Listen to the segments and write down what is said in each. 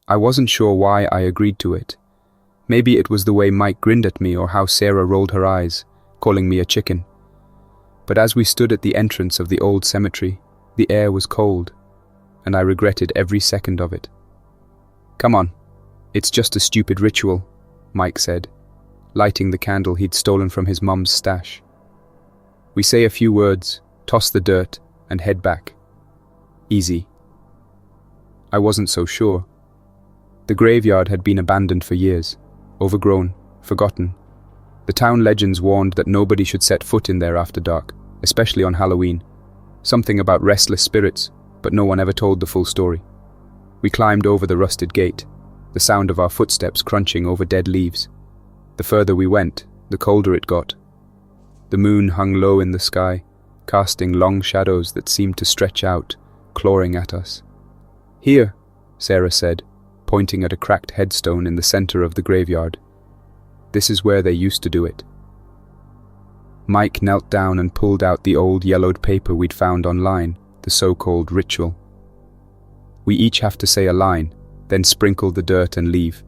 I wasn't sure why I agreed to it. Maybe it was the way Mike grinned at me or how Sarah rolled her eyes, calling me a chicken. But as we stood at the entrance of the old cemetery, the air was cold, and I regretted every second of it. "Come on, it's just a stupid ritual," Mike said, lighting the candle he'd stolen from his mum's stash. "We say a few words, toss the dirt, and head back. Easy." I wasn't so sure. The graveyard had been abandoned for years, overgrown, forgotten. The town legends warned that nobody should set foot in there after dark, especially on Halloween. Something about restless spirits, but no one ever told the full story. We climbed over the rusted gate, the sound of our footsteps crunching over dead leaves. The further we went, the colder it got. The moon hung low in the sky, casting long shadows that seemed to stretch out, clawing at us. "Here," Sarah said, pointing at a cracked headstone in the center of the graveyard. "This is where they used to do it." Mike knelt down and pulled out the old yellowed paper we'd found online, the so-called ritual. "We each have to say a line, then sprinkle the dirt and leave."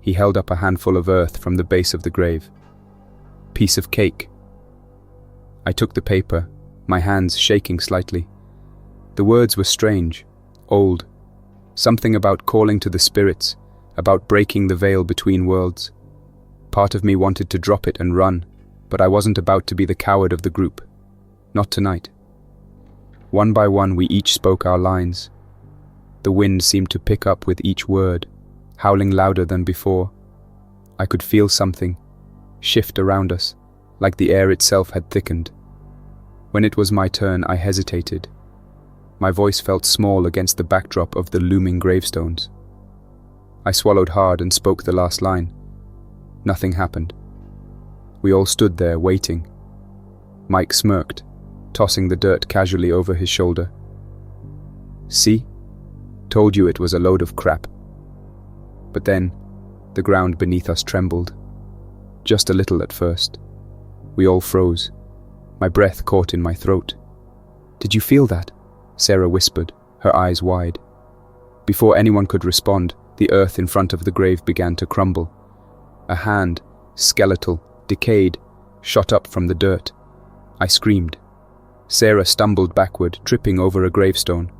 He held up a handful of earth from the base of the grave. "Piece of cake." I took the paper, my hands shaking slightly. The words were strange, old. Something about calling to the spirits, about breaking the veil between worlds. Part of me wanted to drop it and run, but I wasn't about to be the coward of the group. Not tonight. One by one we each spoke our lines. The wind seemed to pick up with each word, howling louder than before. I could feel something shift around us, like the air itself had thickened. When it was my turn, I hesitated. My voice felt small against the backdrop of the looming gravestones. I swallowed hard and spoke the last line. Nothing happened. We all stood there, waiting. Mike smirked, tossing the dirt casually over his shoulder. "See? Told you it was a load of crap." But then, the ground beneath us trembled. Just a little at first. We all froze. My breath caught in my throat. "Did you feel that?" Sarah whispered, her eyes wide. Before anyone could respond, the earth in front of the grave began to crumble. A hand, skeletal, decayed, shot up from the dirt. I screamed. Sarah stumbled backward, tripping over a gravestone.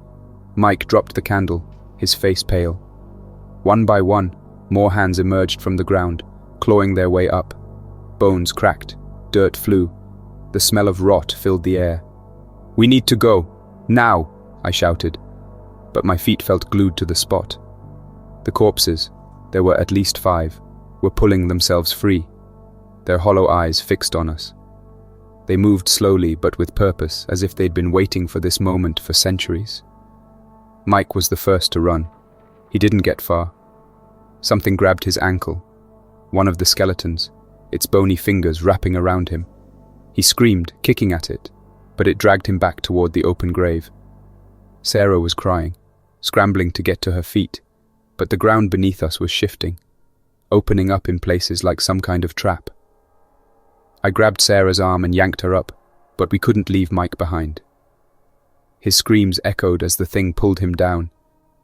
Mike dropped the candle, his face pale. One by one, more hands emerged from the ground, clawing their way up. Bones cracked, dirt flew. The smell of rot filled the air. "We need to go! Now!" I shouted, but my feet felt glued to the spot. The corpses, there were at least 5, were pulling themselves free, their hollow eyes fixed on us. They moved slowly but with purpose, as if they'd been waiting for this moment for centuries. Mike was the first to run. He didn't get far. Something grabbed his ankle, one of the skeletons, its bony fingers wrapping around him. He screamed, kicking at it, but it dragged him back toward the open grave. Sarah was crying, scrambling to get to her feet, but the ground beneath us was shifting, opening up in places like some kind of trap. I grabbed Sarah's arm and yanked her up, but we couldn't leave Mike behind. His screams echoed as the thing pulled him down,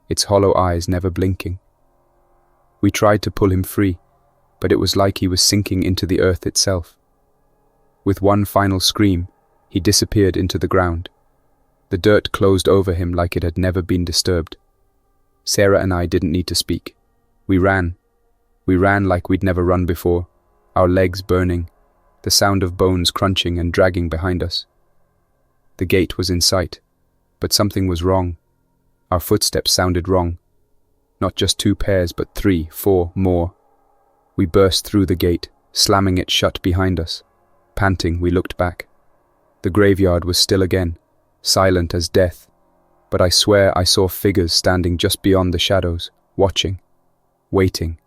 its hollow eyes never blinking. We tried to pull him free, but it was like he was sinking into the earth itself. With one final scream, he disappeared into the ground. The dirt closed over him like it had never been disturbed. Sarah and I didn't need to speak. We ran. We ran like we'd never run before, our legs burning, the sound of bones crunching and dragging behind us. The gate was in sight, but something was wrong. Our footsteps sounded wrong. Not just 2 pairs, but 3, 4 more. We burst through the gate, slamming it shut behind us. Panting, we looked back. The graveyard was still again, silent as death, but I swear I saw figures standing just beyond the shadows, watching, waiting.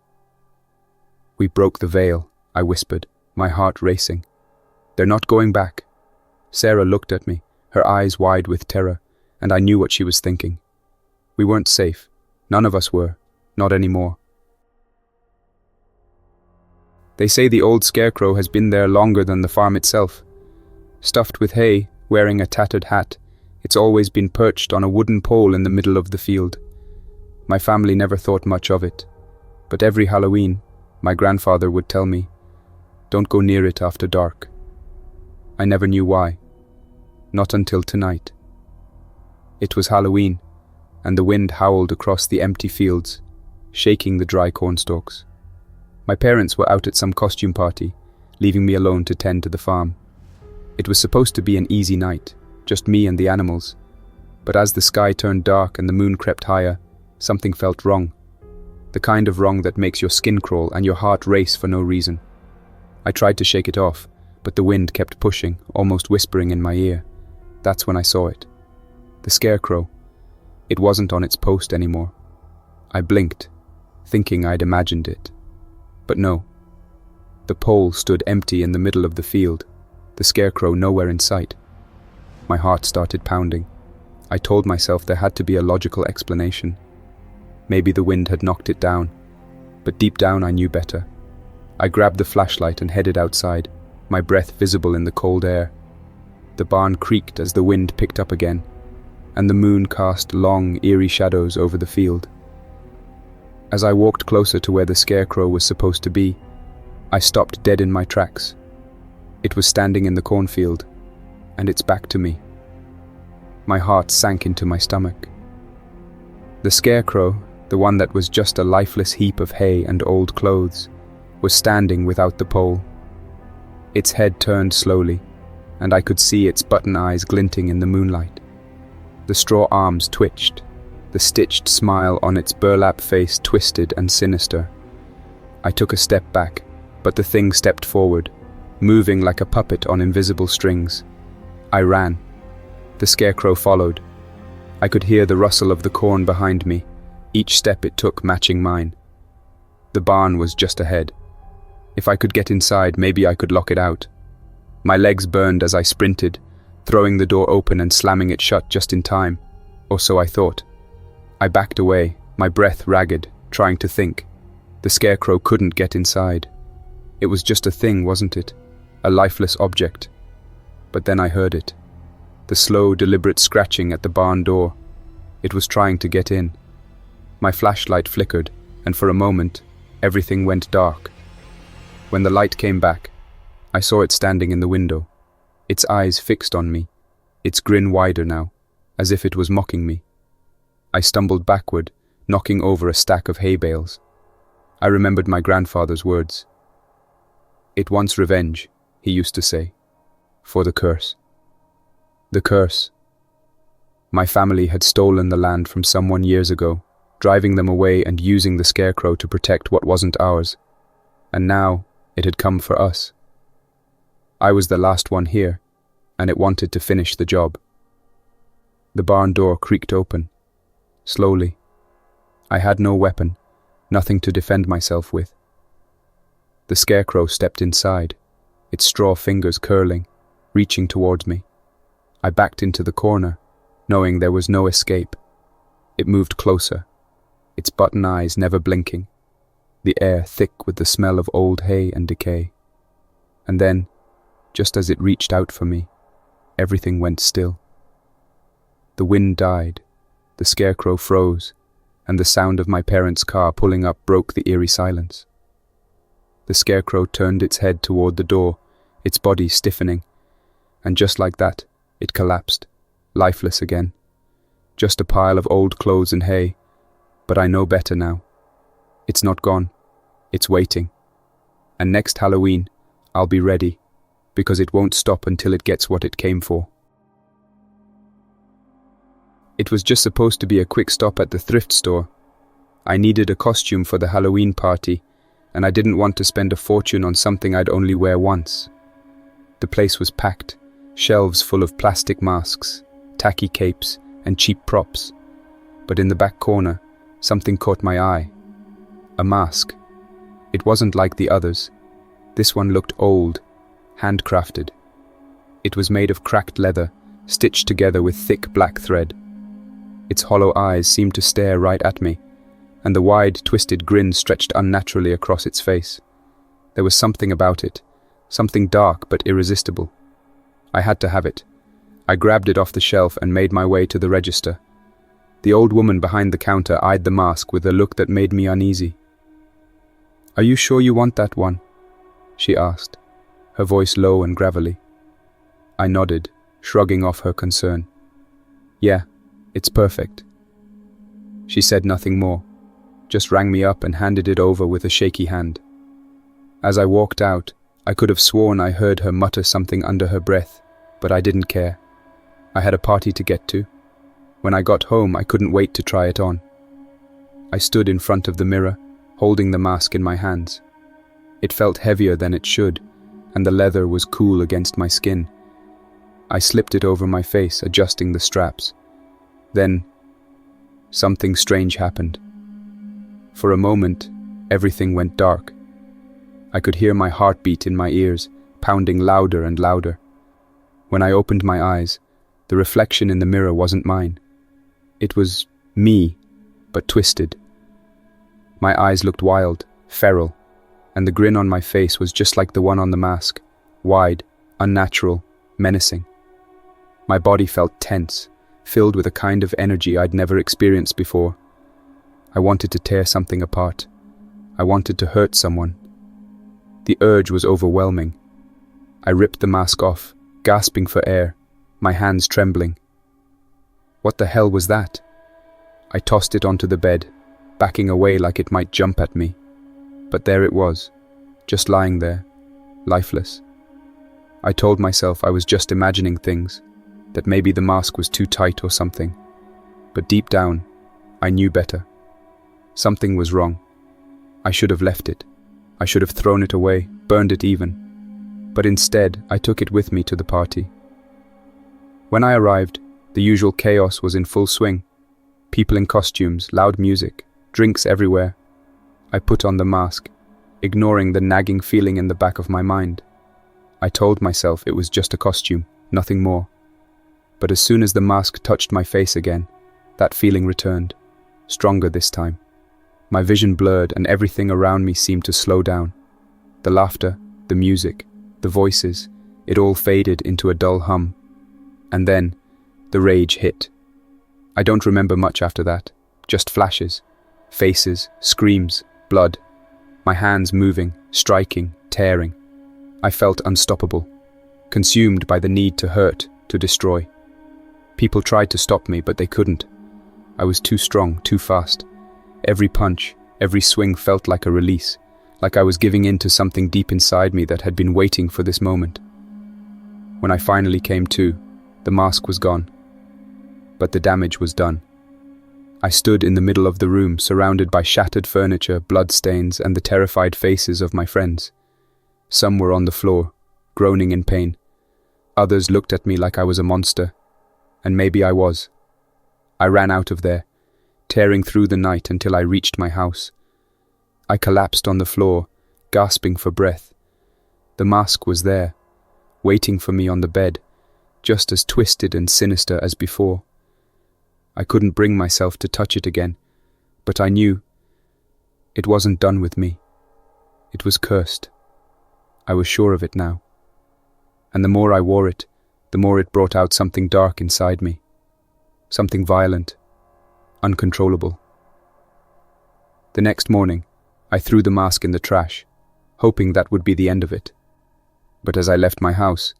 "We broke the veil," I whispered, my heart racing. "They're not going back." Sarah looked at me, her eyes wide with terror, and I knew what she was thinking. We weren't safe. None of us were. Not anymore. "They say the old scarecrow has been there longer than the farm itself. Stuffed with hay, wearing a tattered hat, it's always been perched on a wooden pole in the middle of the field. My family never thought much of it, but every Halloween, my grandfather would tell me, "Don't go near it after dark." I never knew why. Not until tonight. It was Halloween, and the wind howled across the empty fields, shaking the dry cornstalks. My parents were out at some costume party, leaving me alone to tend to the farm. It was supposed to be an easy night, just me and the animals. But as the sky turned dark and the moon crept higher, something felt wrong. The kind of wrong that makes your skin crawl and your heart race for no reason. I tried to shake it off, but the wind kept pushing, almost whispering in my ear. That's when I saw it. The scarecrow. It wasn't on its post anymore. I blinked, thinking I'd imagined it. But no. The pole stood empty in the middle of the field, the scarecrow nowhere in sight. My heart started pounding. I told myself there had to be a logical explanation. Maybe the wind had knocked it down, but deep down I knew better. I grabbed the flashlight and headed outside, my breath visible in the cold air. The barn creaked as the wind picked up again, and the moon cast long, eerie shadows over the field. As I walked closer to where the scarecrow was supposed to be, I stopped dead in my tracks. It was standing in the cornfield, and its back to me. My heart sank into my stomach. The scarecrow, the one that was just a lifeless heap of hay and old clothes, was standing without the pole. Its head turned slowly, and I could see its button eyes glinting in the moonlight. The straw arms twitched, the stitched smile on its burlap face twisted and sinister. I took a step back, but the thing stepped forward, moving like a puppet on invisible strings. I ran. The scarecrow followed. I could hear the rustle of the corn behind me, each step it took matching mine. The barn was just ahead. If I could get inside, maybe I could lock it out. My legs burned as I sprinted, throwing the door open and slamming it shut just in time, or so I thought. I backed away, my breath ragged, trying to think. The scarecrow couldn't get inside. It was just a thing, wasn't it? A lifeless object. But then I heard it. The slow, deliberate scratching at the barn door. It was trying to get in. My flashlight flickered, and for a moment, everything went dark. When the light came back, I saw it standing in the window, its eyes fixed on me, its grin wider now, as if it was mocking me. I stumbled backward, knocking over a stack of hay bales. I remembered my grandfather's words. "It wants revenge," he used to say, "for the curse." The curse. My family had stolen the land from someone years ago, driving them away and using the scarecrow to protect what wasn't ours. And now it had come for us. I was the last one here, and it wanted to finish the job. The barn door creaked open, slowly. I had no weapon, nothing to defend myself with. The scarecrow stepped inside, its straw fingers curling, reaching towards me. I backed into the corner, knowing there was no escape. It moved closer, its button eyes never blinking, the air thick with the smell of old hay and decay. And then, just as it reached out for me, everything went still. The wind died, the scarecrow froze, and the sound of my parents' car pulling up broke the eerie silence. The scarecrow turned its head toward the door, its body stiffening, and just like that, it collapsed, lifeless again. Just a pile of old clothes and hay, but I know better now. It's not gone, it's waiting. And next Halloween, I'll be ready, because it won't stop until it gets what it came for. It was just supposed to be a quick stop at the thrift store. I needed a costume for the Halloween party, and I didn't want to spend a fortune on something I'd only wear once. The place was packed, shelves full of plastic masks, tacky capes, and cheap props. But in the back corner, something caught my eye. A mask. It wasn't like the others. This one looked old, handcrafted. It was made of cracked leather, stitched together with thick black thread. Its hollow eyes seemed to stare right at me, and the wide, twisted grin stretched unnaturally across its face. There was something about it, something dark but irresistible. I had to have it. I grabbed it off the shelf and made my way to the register. The old woman behind the counter eyed the mask with a look that made me uneasy. "Are you sure you want that one?" she asked, her voice low and gravelly. I nodded, shrugging off her concern. "Yeah, it's perfect." She said nothing more, just rang me up and handed it over with a shaky hand. As I walked out, I could have sworn I heard her mutter something under her breath, but I didn't care. I had a party to get to. When I got home, I couldn't wait to try it on. I stood in front of the mirror, holding the mask in my hands. It felt heavier than it should, and the leather was cool against my skin. I slipped it over my face, adjusting the straps. Then, something strange happened. For a moment, everything went dark. I could hear my heartbeat in my ears, pounding louder and louder. When I opened my eyes, the reflection in the mirror wasn't mine. It was me, but twisted. My eyes looked wild, feral, and the grin on my face was just like the one on the mask, wide, unnatural, menacing. My body felt tense, filled with a kind of energy I'd never experienced before. I wanted to tear something apart. I wanted to hurt someone. The urge was overwhelming. I ripped the mask off, gasping for air, my hands trembling. What the hell was that? I tossed it onto the bed, backing away like it might jump at me. But there it was, just lying there, lifeless. I told myself I was just imagining things, that maybe the mask was too tight or something. But deep down, I knew better. Something was wrong. I should have left it. I should have thrown it away, burned it even. But instead, I took it with me to the party. When I arrived, the usual chaos was in full swing. People in costumes, loud music, drinks everywhere. I put on the mask, ignoring the nagging feeling in the back of my mind. I told myself it was just a costume, nothing more. But as soon as the mask touched my face again, that feeling returned, stronger this time. My vision blurred and everything around me seemed to slow down. The laughter, the music, the voices, it all faded into a dull hum. And then, the rage hit. I don't remember much after that, just flashes, faces, screams, blood, my hands moving, striking, tearing. I felt unstoppable, consumed by the need to hurt, to destroy. People tried to stop me, but they couldn't. I was too strong, too fast. Every punch, every swing felt like a release, like I was giving in to something deep inside me that had been waiting for this moment. When I finally came to, the mask was gone. But the damage was done. I stood in the middle of the room, surrounded by shattered furniture, bloodstains, and the terrified faces of my friends. Some were on the floor, groaning in pain. Others looked at me like I was a monster. And maybe I was. I ran out of there, tearing through the night until I reached my house. I collapsed on the floor, gasping for breath. The mask was there, waiting for me on the bed, just as twisted and sinister as before. I couldn't bring myself to touch it again, but I knew it wasn't done with me. It was cursed. I was sure of it now. And the more I wore it, the more it brought out something dark inside me. Something violent, uncontrollable. The next morning, I threw the mask in the trash, hoping that would be the end of it. But as I left my house,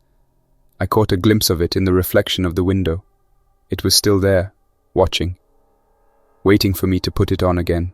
I caught a glimpse of it in the reflection of the window. It was still there, watching, waiting for me to put it on again.